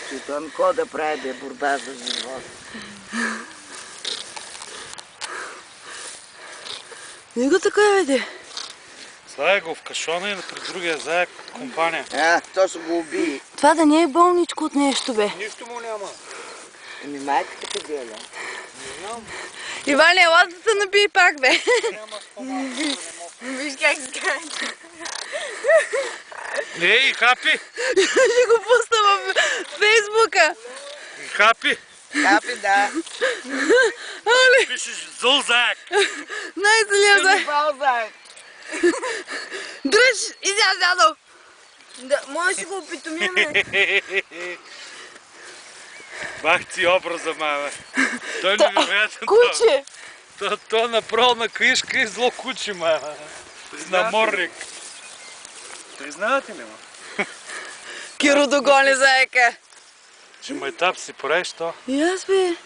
кучето. Ами какво да прави, бе, борба за живот? Не го така, веде. Слагай го в кашона и при другия заек компания. То ще го убие. Това да не е болничко от нещо, бе. Нищо му няма. Ами майката те гледа. Не знам. Иване, ела да се напий пак, бе. Няма спомага. Виж как се каже. Ей, хапи! Ще го пусна в Фейсбука. Хапи! Капи, да. Але, Пишеш зъл заек. най-злия за... Балзак. Дръж, изя дядо. Да, може си го опитомиме. Бах ти образа, маме. Той невероятен. Куче. То направо на книжка и зло куче, маме. Наморник. Признавате ли, ма? Киро догони заека. Че майтап си правиш то. И аз, бе.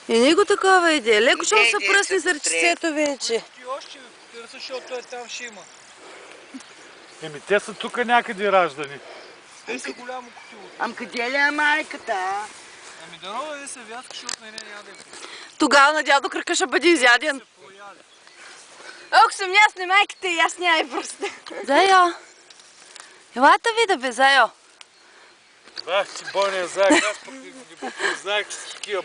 И него такава идея. Леко ще Иде, се иде, пръсне се сърчицето вече. Ти още търсиш, защото той там ще има. Еми, те са тук някъде раждани. Те са голямо кутило. Ам къде ли е майката? Ами дано да се вязка, защото не яде. Тогава на дядо кръка ще бъде изяден. Пояде. Ако съм аз не майката и аз няма и просто. Зайо. Елата вида, бе, Зайо. Бах ти бойния заек, аз пък не знаех, че са такива